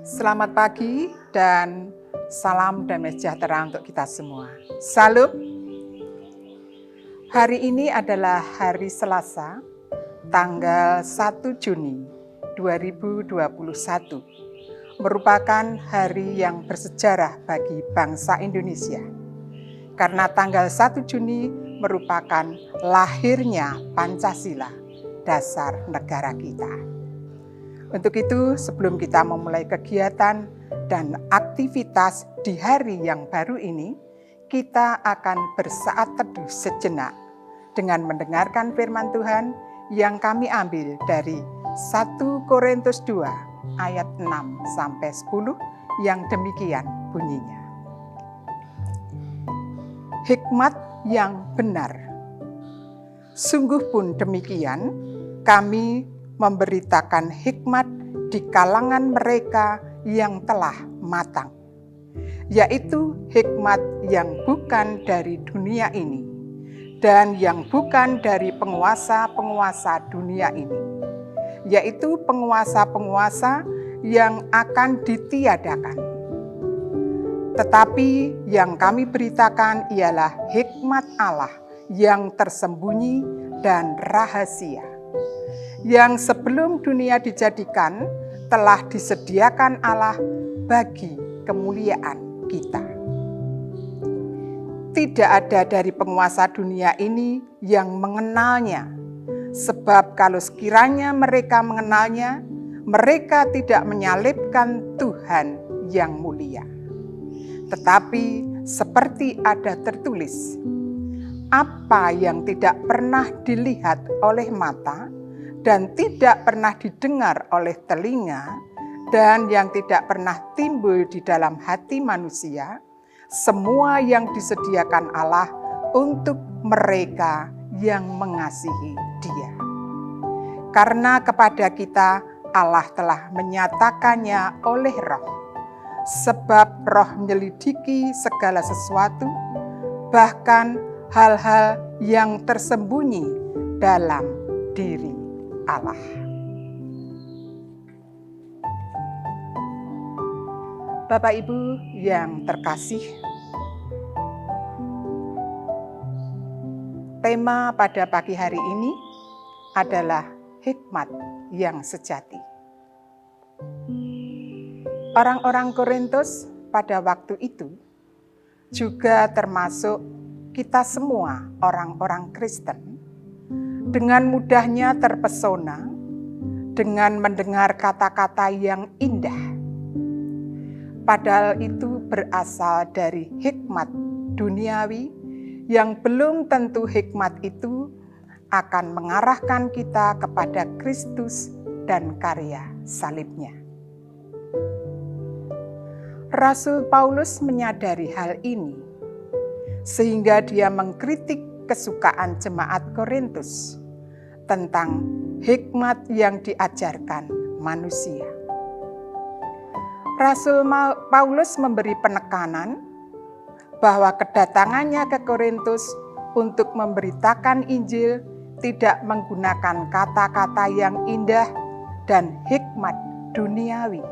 Selamat pagi dan salam damai sejahtera untuk kita semua. Salam. Hari ini adalah hari Selasa, tanggal 1 Juni 2021. Merupakan hari yang bersejarah bagi bangsa Indonesia. Karena tanggal 1 Juni merupakan lahirnya Pancasila, dasar negara kita. Untuk itu, sebelum kita memulai kegiatan dan aktivitas di hari yang baru ini, kita akan bersaat teduh sejenak dengan mendengarkan firman Tuhan yang kami ambil dari 1 Korintus 2 ayat 6-10 yang demikian bunyinya. Hikmat yang benar. Sungguh pun demikian, kami memberitakan hikmat di kalangan mereka yang telah matang, yaitu hikmat yang bukan dari dunia ini dan yang bukan dari penguasa-penguasa dunia ini, yaitu penguasa-penguasa yang akan ditiadakan. Tetapi yang kami beritakan ialah hikmat Allah yang tersembunyi dan rahasia, yang sebelum dunia dijadikan telah disediakan Allah bagi kemuliaan kita. Tidak ada dari penguasa dunia ini yang mengenalnya, sebab kalau sekiranya mereka mengenalnya, mereka tidak menyalibkan Tuhan yang mulia. Tetapi seperti ada tertulis, apa yang tidak pernah dilihat oleh mata, dan tidak pernah didengar oleh telinga, dan yang tidak pernah timbul di dalam hati manusia, semua yang disediakan Allah untuk mereka yang mengasihi Dia. Karena kepada kita Allah telah menyatakannya oleh Roh, sebab Roh menyelidiki segala sesuatu, bahkan hal-hal yang tersembunyi dalam diri Allah. Bapak Ibu yang terkasih, tema pada pagi hari ini adalah hikmat yang sejati. Orang-orang Korintus pada waktu itu juga termasuk kita semua orang-orang Kristen, dengan mudahnya terpesona dengan mendengar kata-kata yang indah. Padahal itu berasal dari hikmat duniawi yang belum tentu hikmat itu akan mengarahkan kita kepada Kristus dan karya salibnya. Rasul Paulus menyadari hal ini, sehingga dia mengkritik kesukaan jemaat Korintus tentang hikmat yang diajarkan manusia. Rasul Paulus memberi penekanan bahwa kedatangannya ke Korintus untuk memberitakan Injil tidak menggunakan kata-kata yang indah dan hikmat duniawi.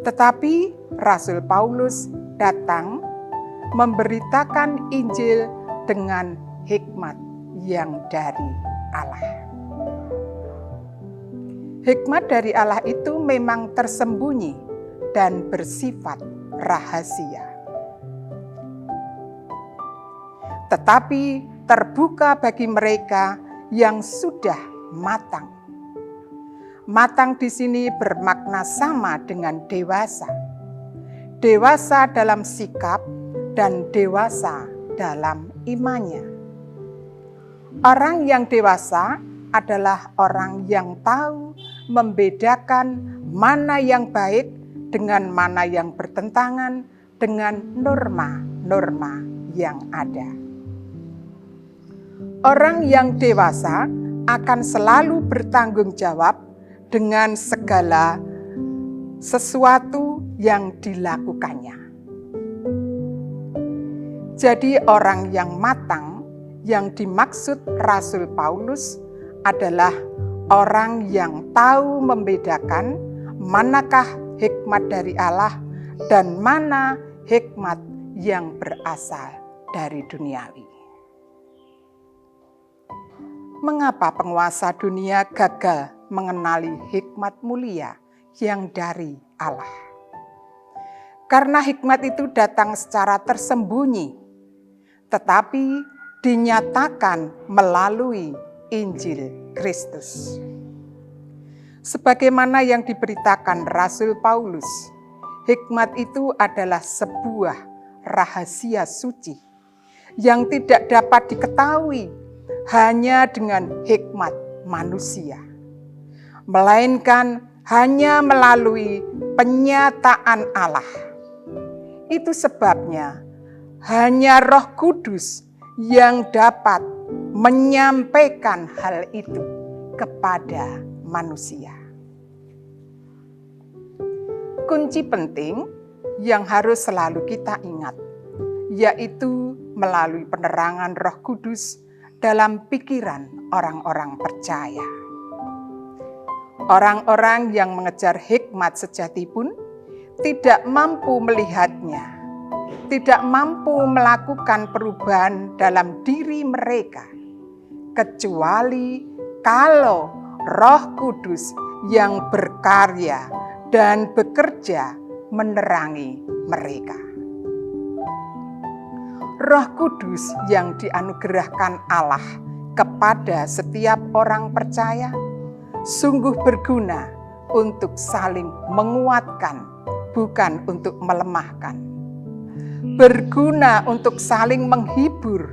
Tetapi Rasul Paulus datang memberitakan Injil dengan hikmat yang dari Allah. Hikmat dari Allah itu memang tersembunyi dan bersifat rahasia, tetapi terbuka bagi mereka yang sudah matang. Matang di sini bermakna sama dengan dewasa. Dewasa dalam sikap dan dewasa dalam imannya. Orang yang dewasa adalah orang yang tahu membedakan mana yang baik dengan mana yang bertentangan dengan norma-norma yang ada. Orang yang dewasa akan selalu bertanggung jawab dengan segala sesuatu yang dilakukannya. Jadi orang yang matang yang dimaksud Rasul Paulus adalah orang yang tahu membedakan manakah hikmat dari Allah dan mana hikmat yang berasal dari duniawi. Mengapa penguasa dunia gagal mengenali hikmat mulia yang dari Allah? Karena hikmat itu datang secara tersembunyi, tetapi dinyatakan melalui Injil Kristus. Sebagaimana yang diberitakan Rasul Paulus, hikmat itu adalah sebuah rahasia suci yang tidak dapat diketahui hanya dengan hikmat manusia, melainkan hanya melalui penyataan Allah. Itu sebabnya hanya Roh Kudus yang dapat menyampaikan hal itu kepada manusia. Kunci penting yang harus selalu kita ingat, yaitu melalui penerangan Roh Kudus dalam pikiran orang-orang percaya. Orang-orang yang mengejar hikmat sejati pun tidak mampu melihatnya, tidak mampu melakukan perubahan dalam diri mereka, kecuali kalau Roh Kudus yang berkarya dan bekerja menerangi mereka. Roh Kudus yang dianugerahkan Allah kepada setiap orang percaya sungguh berguna untuk saling menguatkan, bukan untuk melemahkan. Berguna untuk saling menghibur,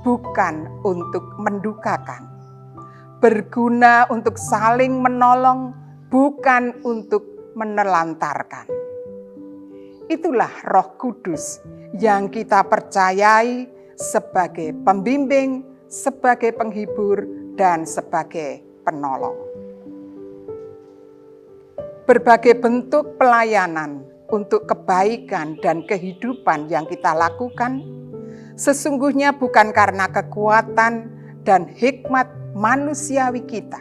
bukan untuk mendukakan. Berguna untuk saling menolong, bukan untuk menelantarkan. Itulah Roh Kudus yang kita percayai sebagai pembimbing, sebagai penghibur, dan sebagai penolong. Berbagai bentuk pelayanan untuk kebaikan dan kehidupan yang kita lakukan sesungguhnya bukan karena kekuatan dan hikmat manusiawi kita,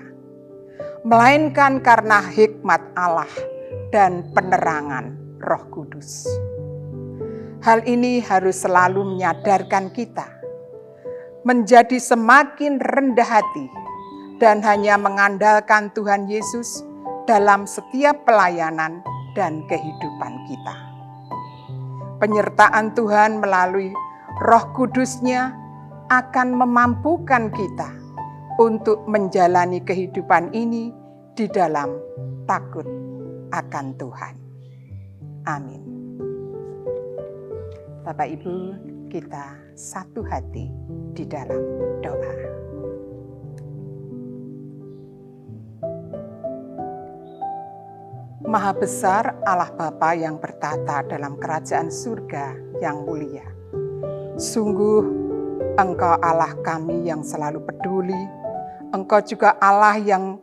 melainkan karena hikmat Allah dan penerangan Roh Kudus. Hal ini harus selalu menyadarkan kita menjadi semakin rendah hati dan hanya mengandalkan Tuhan Yesus dalam setiap pelayanan dan kehidupan kita. Penyertaan Tuhan melalui Roh Kudus-Nya akan memampukan kita untuk menjalani kehidupan ini di dalam takut akan Tuhan. Amin. Bapak Ibu, kita satu hati di dalam doa. Maha besar Allah Bapa yang bertata dalam kerajaan surga yang mulia. Sungguh Engkau Allah kami yang selalu peduli. Engkau juga Allah yang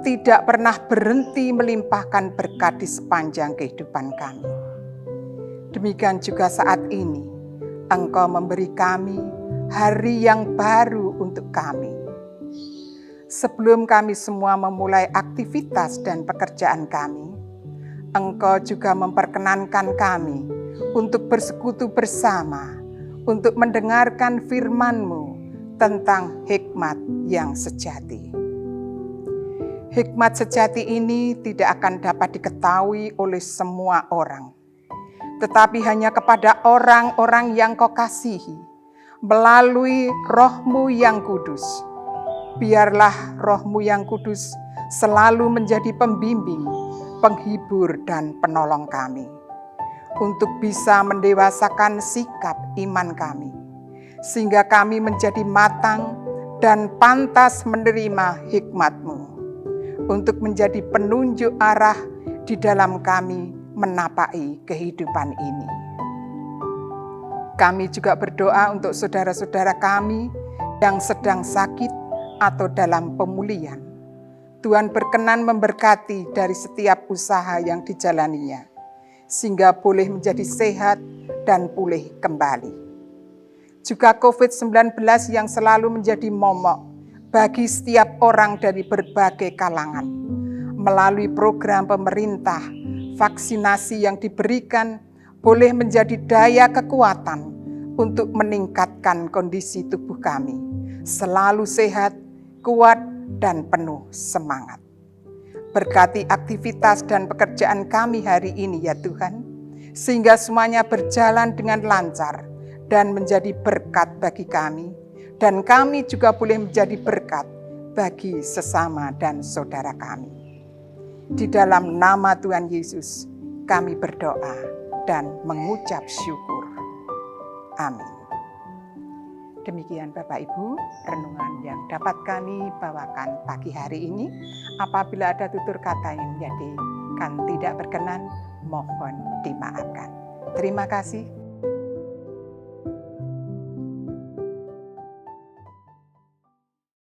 tidak pernah berhenti melimpahkan berkat di sepanjang kehidupan kami. Demikian juga saat ini, Engkau memberi kami hari yang baru untuk kami. Sebelum kami semua memulai aktivitas dan pekerjaan kami, Engkau juga memperkenankan kami untuk bersekutu bersama, untuk mendengarkan firman-Mu tentang hikmat yang sejati. Hikmat sejati ini tidak akan dapat diketahui oleh semua orang, tetapi hanya kepada orang-orang yang Kau kasihi, melalui Roh-Mu yang kudus. Biarlah Roh-Mu yang kudus selalu menjadi pembimbing, penghibur, dan penolong kami, untuk bisa mendewasakan sikap iman kami, sehingga kami menjadi matang dan pantas menerima hikmat-Mu, untuk menjadi penunjuk arah di dalam kami menapai kehidupan ini. Kami juga berdoa untuk saudara-saudara kami yang sedang sakit atau dalam pemulihan. Tuhan berkenan memberkati dari setiap usaha yang dijalaninya, sehingga boleh menjadi sehat dan pulih kembali. Juga COVID-19 yang selalu menjadi momok bagi setiap orang dari berbagai kalangan. Melalui program pemerintah vaksinasi yang diberikan boleh menjadi daya kekuatan untuk meningkatkan kondisi tubuh kami, selalu sehat, kuat, dan penuh semangat. Berkati aktivitas dan pekerjaan kami hari ini ya Tuhan, sehingga semuanya berjalan dengan lancar dan menjadi berkat bagi kami, dan kami juga boleh menjadi berkat bagi sesama dan saudara kami. Di dalam nama Tuhan Yesus, kami berdoa dan mengucap syukur. Amin. Demikian Bapak Ibu, renungan yang dapat kami bawakan pagi hari ini. Apabila ada tutur kata yang menjadikan tidak berkenan, mohon dimaafkan. Terima kasih.